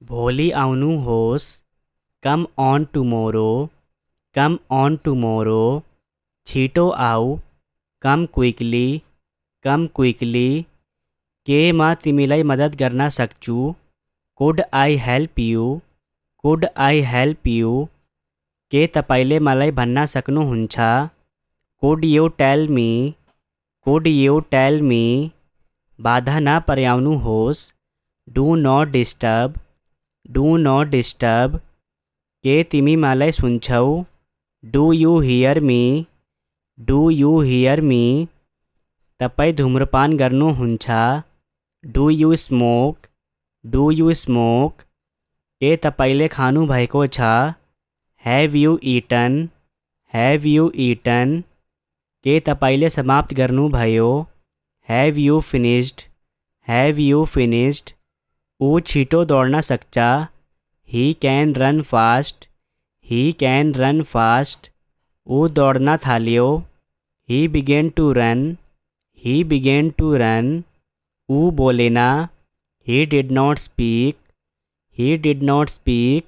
भोलि आउनु होस्, कम on tomorrow, come on tomorrow. छिटो आऊ, कम क्विकली, कम क्विकली। के म तिमीलाई मद्दत गर्न सक्छु? Could I help you, could I help you. के तपाईँले मलाई भन्न सक्नुहुन्छ? Could you tell me, could you tell me. बाधा नपर्याउनुहोस्, do not disturb, do not disturb. के तिमी मलाई सुन्छौ? Do you hear me, do you hear me. तपाईँ धूम्रपान गर्नुहुन्छ? Do you smoke, do you smoke. के तपाईँले खानुभएको छ? Have you eaten, have you eaten. के तपाईँले समाप्त गर्नुभयो? Have you finished, have you finished. ऊ छिटो दौड्न सक्छ? He can run fast, he can run fast. ऊ दौड्न थाल्यो? He began to run, he began to run. ऊ बोलेन? He did not speak, he did not speak.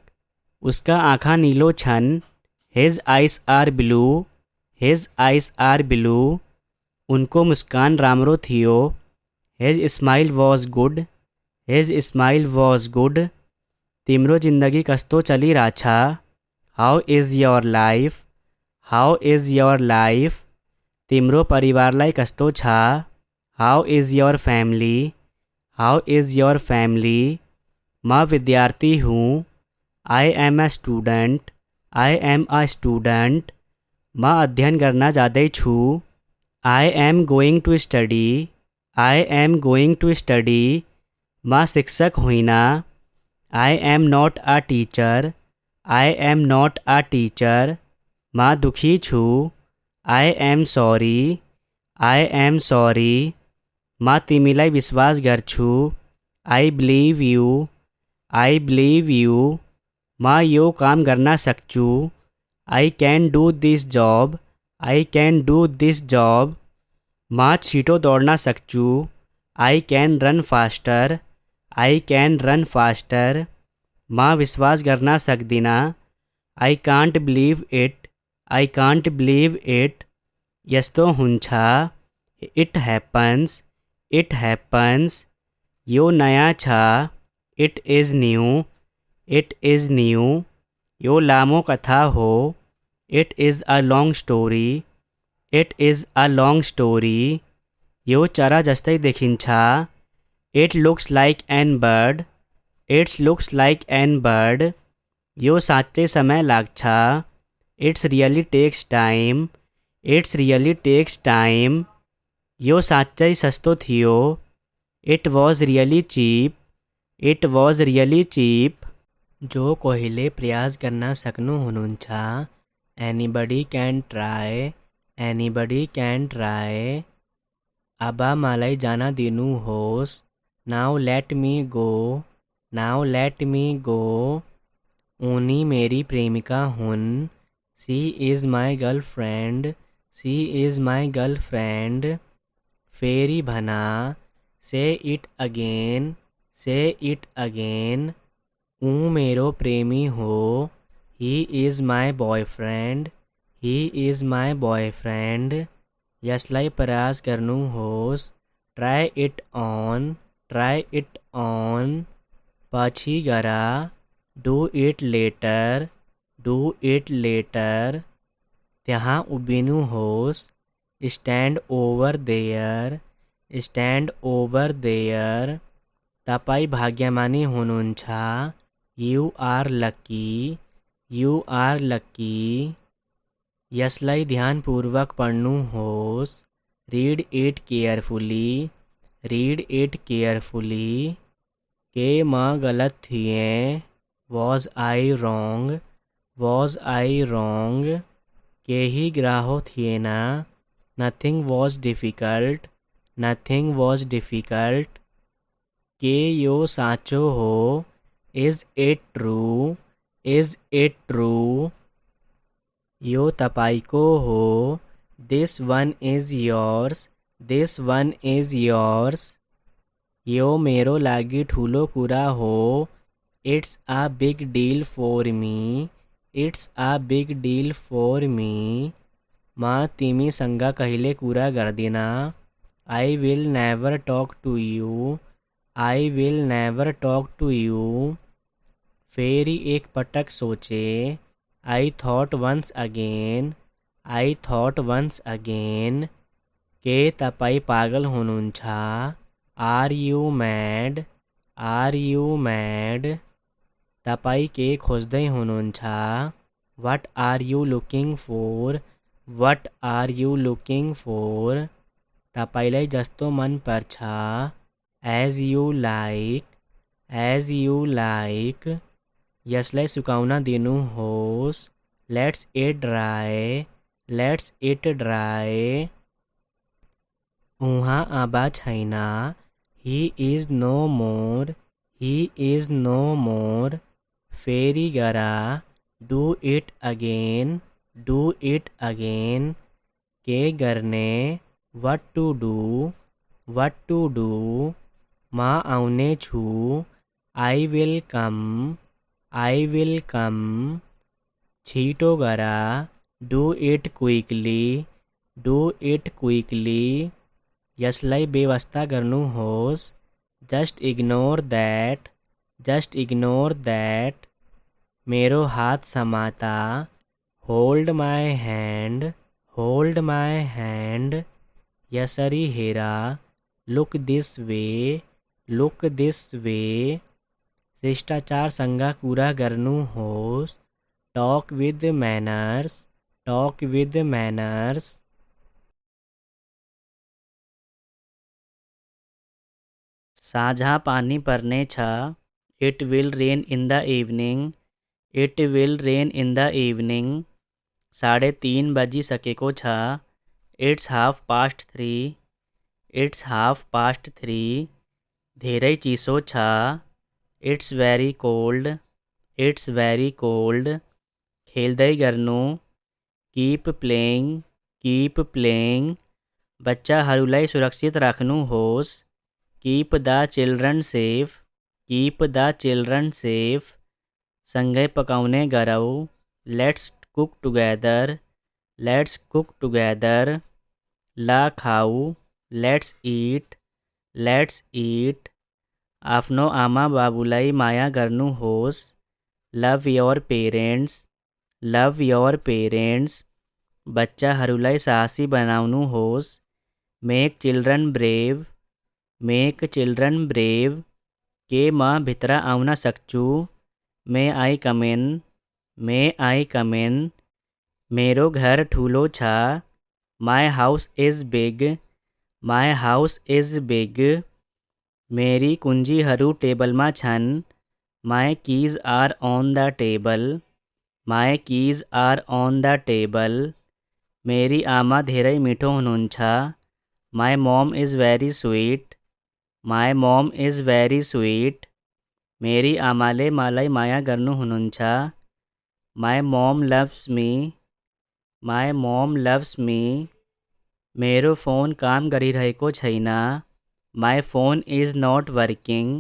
उसका आँखा नीलो छन्? His eyes are blue, his eyes are blue. उनको मुस्कान राम्रो थियो? His smile was good, his smile was good. तिम्रो जिन्दगी कस्तो चलिरहेछ? How is your life, how is your life. तिम्रो परिवारलाई कस्तो छ? How is your family, how is your family. म विद्यार्थी हूँ, I am a student, I am a student. म अध्ययन गर्न जाँदैछु, I am going to study, I am going to study. म शिक्षक होइन, I am not a teacher, I am not a teacher. म दुखी छु, I am sorry, I am sorry. म तिमीलाई विश्वास गर्छु, I believe you, I believe you. म यो काम गर्न सक्छु, I can do this job, I can do this job. म छिटो दौड्न सक्छु, I can run faster, I can run faster. म विश्वास गर्न सक्दिनँ, I can't believe it, I can't believe it. यस्तो हुन्छ, इट ह्यापन्स, इट ह्यापन्स। यो नयाँ छ, it is new, it is new. यो लामो कथा हो, it is a long story, it is a long story. यो चरा जस्तै देखिन्छ, it looks like an bird, it's looks like an bird. यो साँच्चै समय लाग्छ, it's really takes time, it's really takes time. यो साँच्चै सस्तो थियो, it was really cheap, it was really cheap. जो कोहीले प्रयास गर्न सक्नुहुन्छ, anybody can try, anybody can try. अब मलाई जान दिनुहोस्, now let me go, now let me go. उनी मेरी प्रेमिका हुन्, she is my girlfriend, C is my girlfriend. फेरि भन, say it again, say it again. ऊ मेरो प्रेमी हो, he is my boyfriend, he is my boyfriend. यसलाई प्रयास गर्नुहोस्, try it on, try it on. पछि गर, do it later, do it later. त्यहाँ उभिनुहोस्, stand over there, stand over there. तपाईँ भाग्यमानी हुनुहुन्छ, you are lucky, you are lucky. यसलाई ध्यानपूर्वक पढ्नुहोस्, read it carefully, read it carefully. के म गलत थिएँ? Was I wrong, was I wrong. केही गाह्रो थिएन, nothing was difficult, nothing was difficult. के यो साँचो हो? Is it true, is it true. यो तपाईँको हो, this one is yours, this one is yours. यो मेरो लागि ठुलो कुरा हो, it's a big deal for me, it's a big deal for me. माँ तिमी संगा कहिले कुरा गर्दिन। I will never talk to you, I will never talk to you. फेरि एक पटक सोचे, I thought once again, I thought once again. के तपाईँ पागल हुनुहुन्छ? Are you mad, are you mad. तपाईँ के खोज्दै हुनुहुन्छ? What are you looking for, what are you looking for. तपाईँलाई जस्तो मन पर्छ। As you like, as you like. यसलाई सुकाउन दिनुहोस्। Let's it dry, let's it dry. उहाँ अब छैन। He is no more, he is no more. फेरि गर। Do it again, do it again. के गर्ने? What to do, what to do. म आउने छु। I will come, I will come. छिटो गर। Do it quickly, do it quickly. यसलाई बेवास्ता गर्नुहोस्। Just ignore that, just ignore that. मेरो हात समाता। Hold my hand, hold my hand. यसरी हेर। Look this way, look this way. शिष्टाचारसँग कुरा गर्नुहोस्। Talk with manners, talk with manners. साँझ पानी पर्ने छ। It will rain in the evening, it will rain in the evening. 3:30 बजिसकेको छ। It's half past 3, it's half past 3। धेरै चिसो छ। It's very cold, it's very cold. खेल्दै गर्नु। Keep playing, keep playing. बच्चाहरूलाई सुरक्षित राख्नुहोस्। Keep the children safe, keep the children safe. सँगै पकाउने गरौँ। Let's cook together, let's cook together. ल खाऊ। Let's eat, let's eat. आफ्नो आमा बाबुलाई माया गर्नुहोस्। लभ योर पेरेन्ट्स, लभ योर पेरेन्ट्स। बच्चाहरूलाई साहसी बनाउनुहोस्। Make children brave, make children brave. के म भित्र आउन सक्छु? मे आई कम इन, मे आई कम इन। मेरो घर ठुलो छ। My house is big, my house is big. मेरी कुञ्जीहरू टेबलमा छन्। My keys are on the table, my keys are on the table. मेरी आमा धेरै मिठो हुनुहुन्छ। My mom is very sweet, my mom is very sweet. मेरी आमाले मलाई माया गर्नुहुनुहुन्छ। My mom loves me, my mom loves me. मेरो फोन काम गरिरहेको छैन। My phone is not working,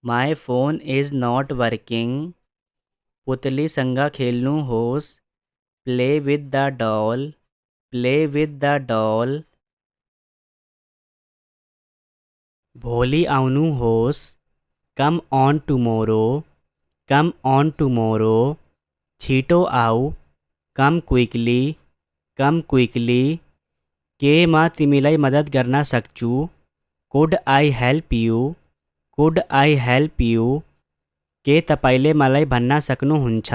my phone is not working. पुतलीसँग खेल्नुहोस्। Play with the doll, play with the doll. भोलि आउनुहोस्। Come on tomorrow, come on tomorrow. छिटो आऊ। Come quickly, come quickly. के म तिमीलाई मद्दत गर्न सक्छु? Could I help you, could I help you. के तपाईँले मलाई भन्न सक्नुहुन्छ?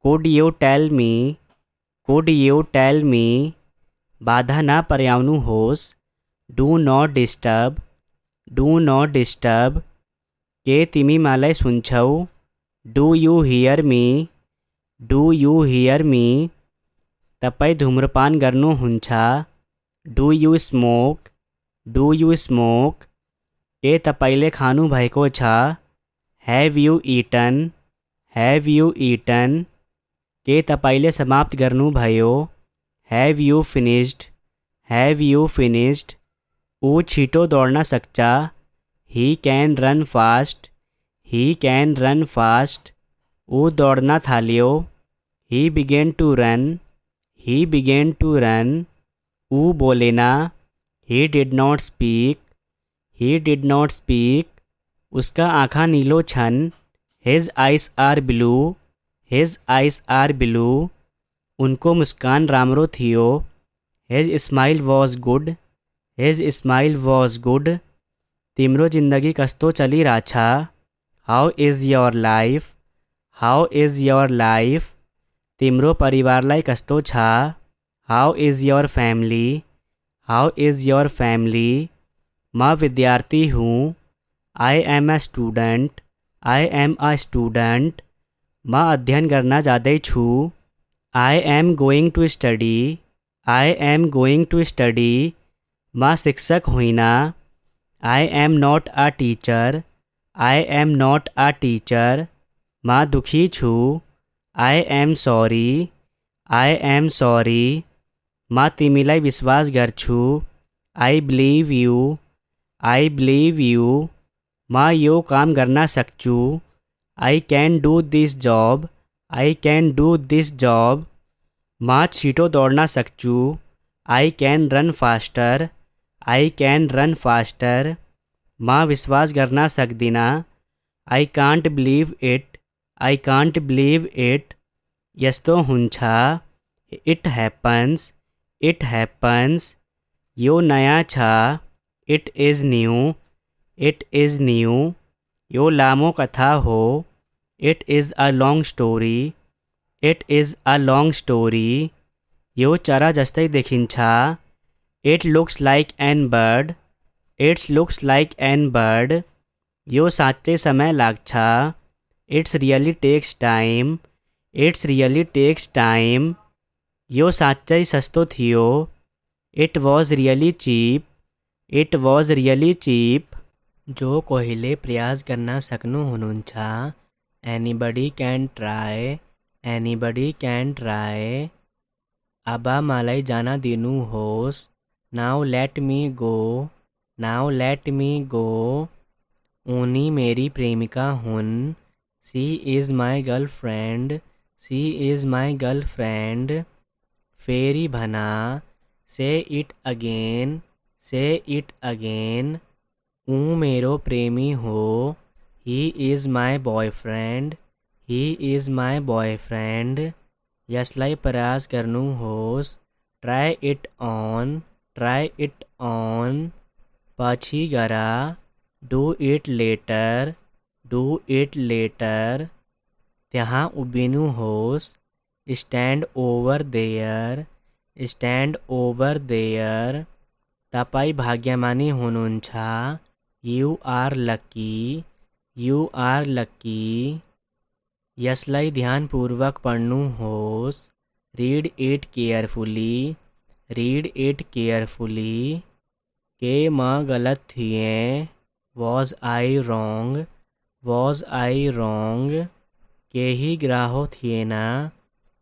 Could you tell me, could you tell me. बाधा नपर्याउनुहोस्। Do not disturb, do not disturb. के तिमी मलाई सुन्छौ? Do you hear me, do you hear me. तपाईँ धूम्रपान गर्नुहुन्छ? Do you smoke, do you smoke. के तपाईँले खानुभएको छ? Have you eaten, have you eaten. के तपाईँले समाप्त गर्नुभयो? Have you finished, have you finished. ऊ छिटो दौड्न सक्छ। He can run fast, he can run fast, वो दौड़ना था लियो। He began to run, he began to run, वो बोले ना। He did not speak, he did not speak, उसका आँखा नीलो छन। His eyes are blue, his eyes are blue, उनको मुस्कान रामरो थियो। His smile was good, his smile was good, तिम्रो जिंदगी कस्तो चली राछा। How is your life, how is your life, तिम्रो परिवारलाई कस्तो छ। How is your family, how is your family, मैं विद्यार्थी हूँ। I am a student, I am a student, मैं अध्ययन करना जाते छू। I am going to study, I am going to study, मैं शिक्षक हुई ना। आई am not a teacher, I am not a teacher, मैं दुखी छू। I am sorry, I am sorry, मैं तिमीलाई विश्वास गर्छु। I believe you, I believe you, मैं यो काम करना सक्छु। I can do this job, I can do this job, मैं छीटो दौड़ना सक्छु। I can run faster, I can run faster, मैं विश्वास करना सकदी ना। आई can't believe it, I can't believe it, यस्तो हुन्छ। इट हैपन्स, इट हैपन्स, यो नयाँ छ। It is new, it is new, यो लामो कथा हो। It is a long story, it is a long story, यो चरा जस्तै देखिन्छ। It looks like an bird, it's looks like an bird, यो साँच्चै समय लाग्छ। It's really takes time, it's really takes time, यो साँच्चै सस्तो थियो। It was really cheap, it was really cheap, जो कोहीले प्रयास गर्न सक्नु हुनुहुन्छ। Anybody can try, anybody can try, अब मलाई जान दिनुहोस्। Now let me go, now let me go, उनी मेरी प्रेमिका हुन्। She is my girlfriend, she is my girlfriend, फेरि भना। Say it again, say it again, ऊ मेरो प्रेमी हो। He is my boyfriend, he is my boyfriend, यसलाई प्रयास गर्नुहोस्। Try it on, try it on, पछि गर। Do it later, do it later, त्यहाँ उभिनुहोस्। Stand over there, stand over there, तपाईँ भाग्यमानी हुनुहुन्छ। You are lucky, you are lucky, यसलाई ध्यानपूर्वक पढ्नुहोस्। Read it carefully, read it carefully, के म गलत थिएँ। Was I wrong, was I wrong, केही ग्राहो थिएन।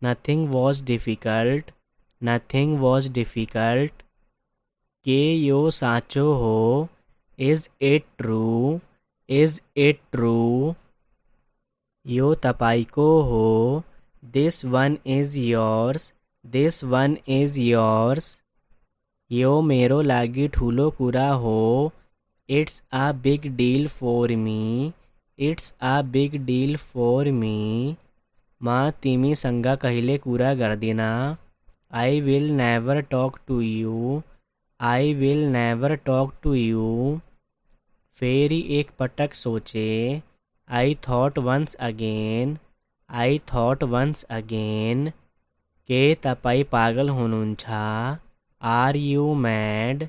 Nothing was difficult, nothing was difficult, के यो साँचो हो। Is it true, is it true, यो तपाईको हो। This one is yours, this one is yours, यो मेरो लागि ठुलो कुरा हो। It's a big deal for me, it's a big deal for me, म तिमीसँग कहिले कुरा गर्दिन। I will never talk to you, I will never talk to you, फेरि एक पटक सोचे। I thought once again, I thought once again, के तपाईँ पागल हुनुहुन्छ। Are you mad,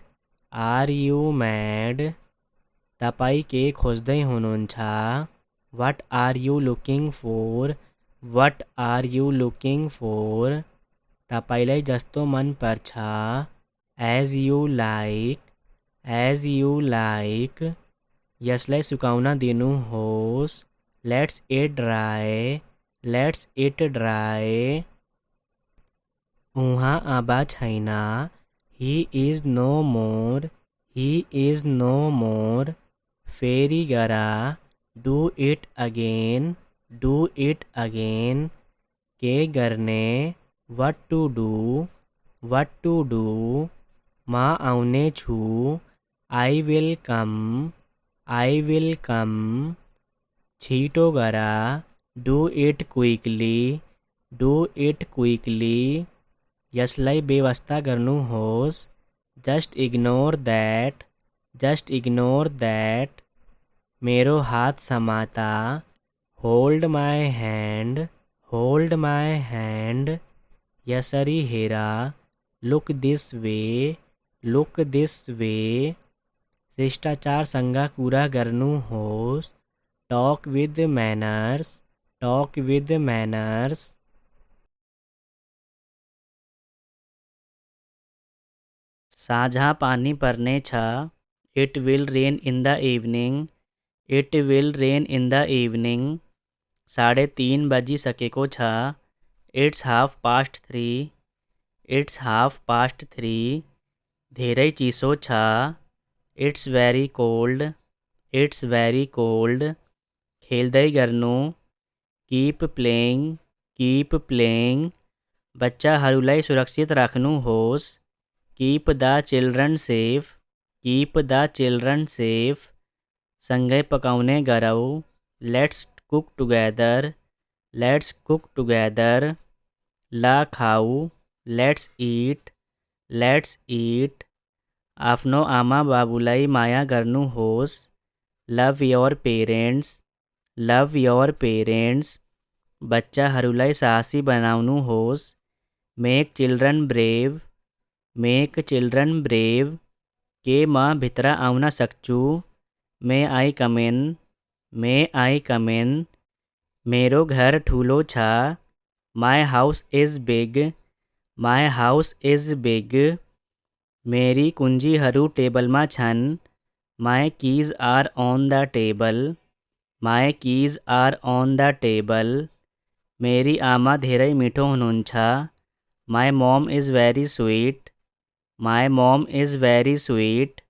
are you mad, तपाईँ के खोज्दै हुनुहुन्छ। What are you looking for, what are you looking four, तपाईलाई जस्तो मन पर्छ। As you like, as you like, यसलाई सुकाउन दिनुहोस्। Let's it dry, let's it dry, उहाँ अब छैन। He is no more, he is no more, फेरि गर। Do it again, do it again. के करने, what to do, what to do। मां आउने छू, I will come, I will come। छीटो करा, do it quickly, do it quickly। यसलाई बेवस्था करनू होस, just ignore that, just ignore that। मेरो हाथ समाता, hold my hand, hold my hand। यसरी Hera, look this way, look this way। शिष्टाचार संगा कूरा करनू होस, talk with manners, talk with manners। साझा पानी परने छा, it will rain in the evening, it will rain in the evening। 3:30 बजी सके को छा, it's 3:30, it's 3:30। धेरे चीसो छा, it's very cold, it's very cold। खेलदई गर्नु, कीप प्लेइंग, कीप प्लेइंग। बच्चा हरुलाई सुरक्षित राखनु होस, keep the children safe, keep the children safe. संगै पकाउने गरौ, let's cook together, let's cook together. ला खाऊ, लेट्स ईट, लेट्स ईट। आफ्नो आमा बाबुलाई माया गर्नु होस, love your parents, love your parents. बच्चा हरुलाई साहसी बनाउनु होस, make children brave, make children brave. के मां भितरा आउना सकचू, मे आई कम इन, मे आई कम इन। मेरो घर ठूलो छा, my house is big, my house is big. मेरी कुंजी हरू टेबल मा छन, my keys are on the table, my keys are on the table. मेरी आमा धेरै मीठो हुनुहुन्छ, my mom is very sweet, my mom is very sweet.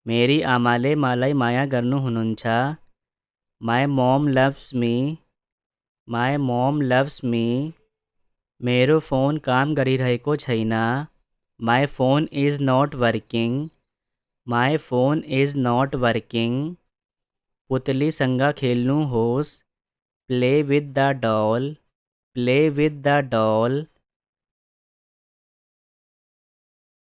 मेरी आमाले मलाई माया गर्नु हुनुहुन्छ, my mom loves me, my mom loves me. मेरो फोन काम गरिरहेको छैन, my phone is not working, my phone is not working. पुतली संगा खेल्नु होस, play with the doll, play with the doll.